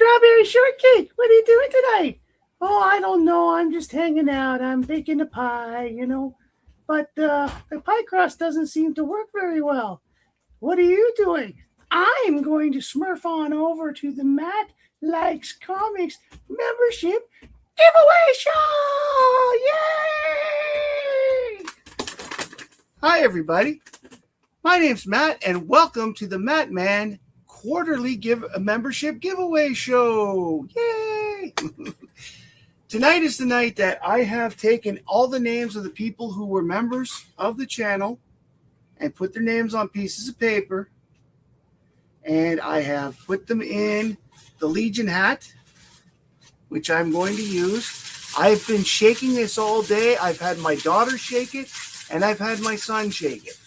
Strawberry shortcake. What are you doing tonight? Oh, I don't know. I'm just hanging out. I'm baking a pie. But the pie crust doesn't seem to work very well. What are you doing? I'm going to smurf on over to the Matt Likes Comics membership giveaway show! Yay! Hi, everybody. My name's Matt, and welcome to the Matt Man quarterly membership giveaway show. Yay! Tonight is the night that I have taken all the names of the people who were members of the channel and put their names on pieces of paper, and I have put them in the Legion hat, which I'm going to use. I've been shaking this all day. I've had my daughter shake it, and I've had my son shake it.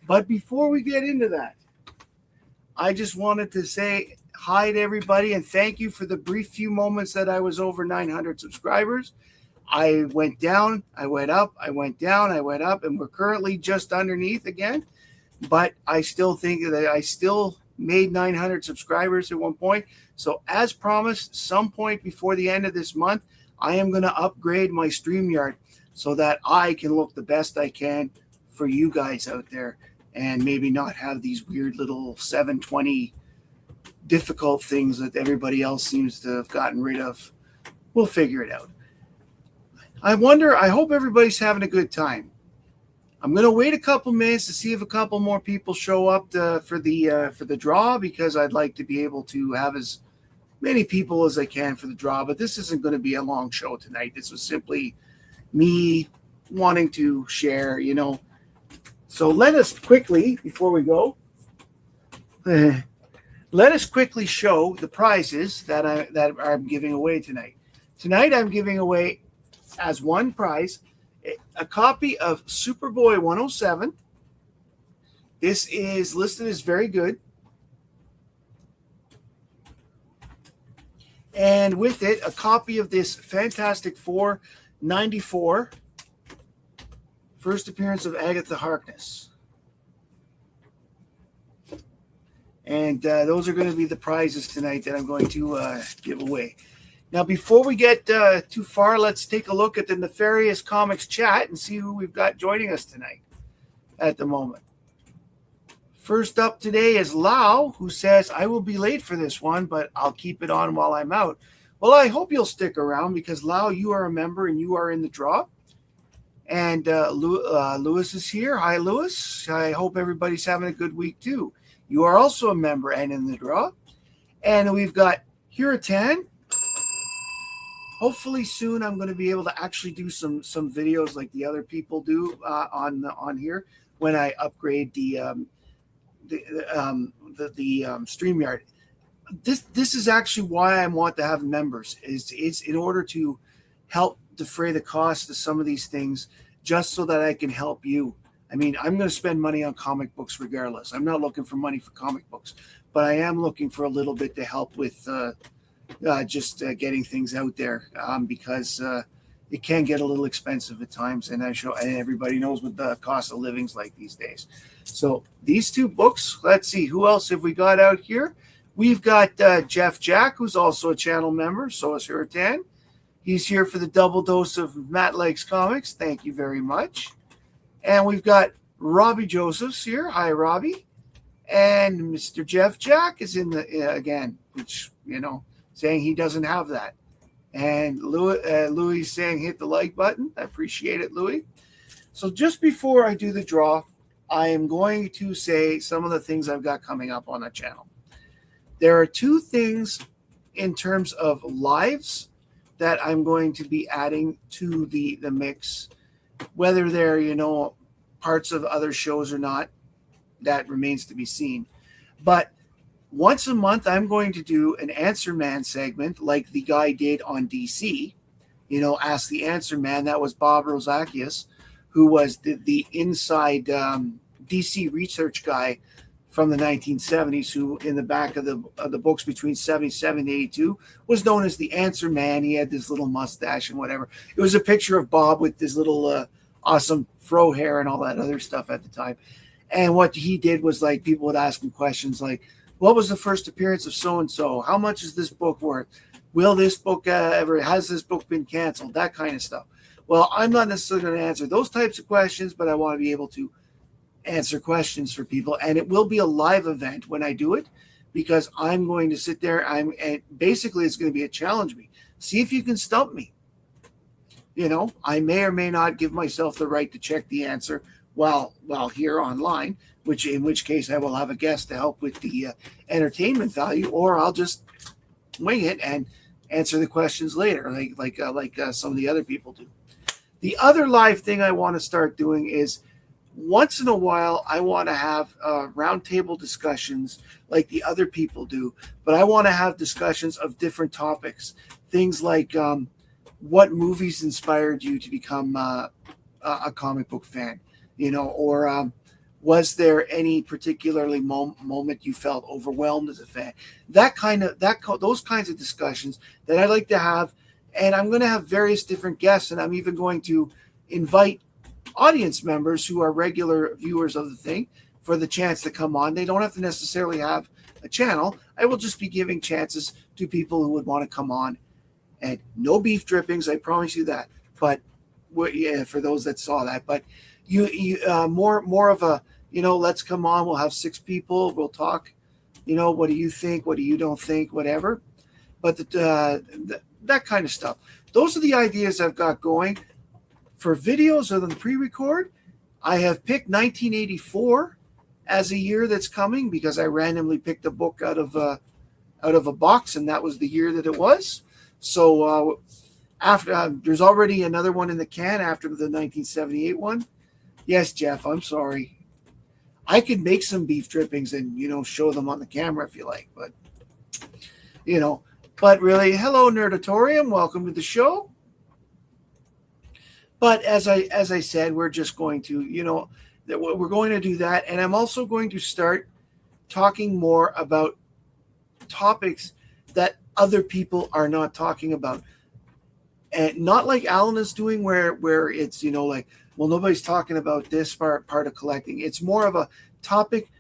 But before we get into that, I just wanted to say hi to everybody and thank you for the brief few moments that I was over 900 subscribers. I went down, I went up, I went down, I went up, and we're currently just underneath again. But I still think that I still made 900 subscribers at one point. So as promised, some point before the end of this month, I am going to upgrade my StreamYard so that I can look the best I can for you guys out there and maybe not have these weird little 720 difficult things that everybody else seems to have gotten rid of. We'll figure it out. I hope everybody's having a good time. I'm going to wait a couple minutes to see if a couple more people show up for the draw, because I'd like to be able to have as many people as I can for the draw. But this isn't going to be a long show tonight. This was simply me wanting to share, So let us quickly, before we go, let us quickly show the prizes that I'm giving away tonight. Tonight I'm giving away as one prize a copy of Superboy 107. This is listed as very good. And with it, a copy of this Fantastic Four 94, first appearance of Agatha Harkness. And those are going to be the prizes tonight that I'm going to give away. Now, before we get too far, let's take a look at the Nefarious Comics chat and see who we've got joining us tonight at the moment. First up today is Lau, who says, I will be late for this one, but I'll keep it on while I'm out. Well, I hope you'll stick around because, Lau, you are a member and you are in the draw. And Lewis is here. Hi, Lewis. I hope everybody's having a good week, too. You are also a member and in the draw. And we've got Hiratan. Hopefully soon I'm going to be able to actually do some videos like the other people do on here when I upgrade the StreamYard. This is actually why I want to have members. It's in order to help defray the cost of some of these things, just so that I can help you. I mean, I'm going to spend money on comic books regardless. I'm not looking for money for comic books, but I am looking for a little bit to help with just getting things out there because it can get a little expensive at times, and everybody knows what the cost of living's like these days. So these two books, let's see, who else have we got out here? We've got Jeff Jack, who's also a channel member, so is Hiratan. He's here for the double dose of Matt Likes Comics. Thank you very much. And we've got Robbie Josephs here. Hi, Robbie. And Mr. Jeff Jack is in the again, which, saying he doesn't have that. And Louis saying hit the like button. I appreciate it, Louis. So just before I do the draw, I am going to say some of the things I've got coming up on the channel. There are two things in terms of lives that I'm going to be adding to the mix, whether they're, parts of other shows or not, that remains to be seen. But once a month, I'm going to do an Answer Man segment like the guy did on DC, Ask the Answer Man. That was Bob Rosakias, who was the inside DC research guy from the 1970s, who in the back of the books between 77 and 82 was known as the Answer Man. He had this little mustache and whatever. It was a picture of Bob with this little awesome fro hair and all that other stuff at the time. And what he did was, like, people would ask him questions like, What was the first appearance of so and so? How much is this book worth? Will this book has this book been canceled? That kind of stuff. Well, I'm not necessarily going to answer those types of questions, but I want to be able to answer questions for people, and it will be a live event when I do it, because I'm going to sit there. And basically it's going to be a challenge me. See if you can stump me. I may or may not give myself the right to check the answer while here online, in which case I will have a guest to help with the entertainment value, or I'll just wing it and answer the questions later, like some of the other people do. The other live thing I want to start doing is, once in a while, I want to have roundtable discussions like the other people do, but I want to have discussions of different topics. Things like what movies inspired you to become a comic book fan, or was there any particularly moment you felt overwhelmed as a fan? Those kinds of discussions that I like to have, and I'm going to have various different guests, and I'm even going to invite audience members who are regular viewers of the thing for the chance to come on. They don't have to necessarily have a channel. I will just be giving chances to people who would want to come on. And no beef drippings, I promise you that. But yeah, for those that saw that, but you more of a, let's come on. We'll have 6 people. We'll talk. What do you think? What do you don't think? Whatever. But that kind of stuff. Those are the ideas I've got going. For videos of the pre-record, I have picked 1984 as a year that's coming, because I randomly picked a book out of a box, and that was the year that it was. So after there's already another one in the can after the 1978 one. Yes, Jeff, I'm sorry. I could make some beef drippings and show them on the camera if you like, but But really, hello Nerdatorium, welcome to the show. But as I said, we're just going to, we're going to do that. And I'm also going to start talking more about topics that other people are not talking about. And not like Alan is doing where it's, nobody's talking about this part of collecting. It's more of a topic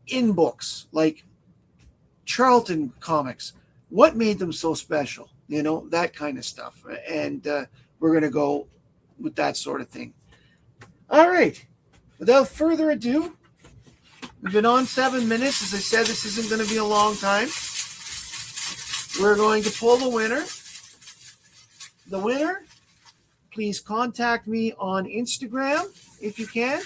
in books, like Charlton comics. What made them so special? That kind of stuff. And we're going to go with that sort of thing. All right. Without further ado, we've been on 7 minutes. As I said, this isn't going to be a long time. We're going to pull the winner. The winner, please contact me on Instagram if you can,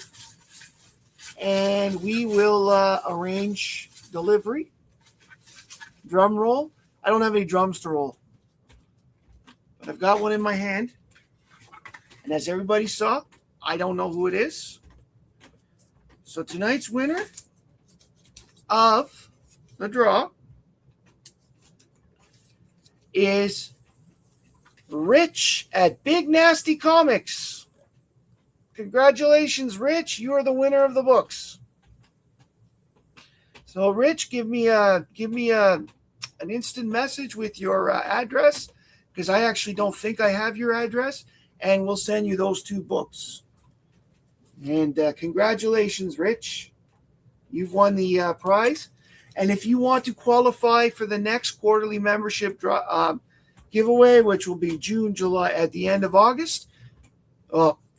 and we will arrange delivery. Drum roll. I don't have any drums to roll, but I've got one in my hand. And as everybody saw, I don't know who it is. So tonight's winner of the draw is Rich at Big Nasty Comics. Congratulations, Rich. You are the winner of the books. So, Rich, give me an instant message with your address, because I actually don't think I have your address. And we'll send you those 2 books. And congratulations, Rich. You've won the prize. And if you want to qualify for the next quarterly membership giveaway, which will be June, July, at the end of August,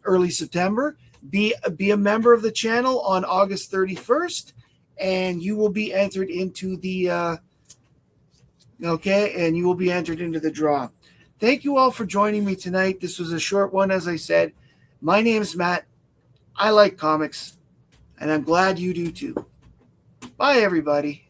early September, be a member of the channel on August 31st, and you will be entered into the and you will be entered into the draw. Thank you all for joining me tonight. This was a short one, as I said. My name is Matt. I like comics, and I'm glad you do too. Bye, everybody.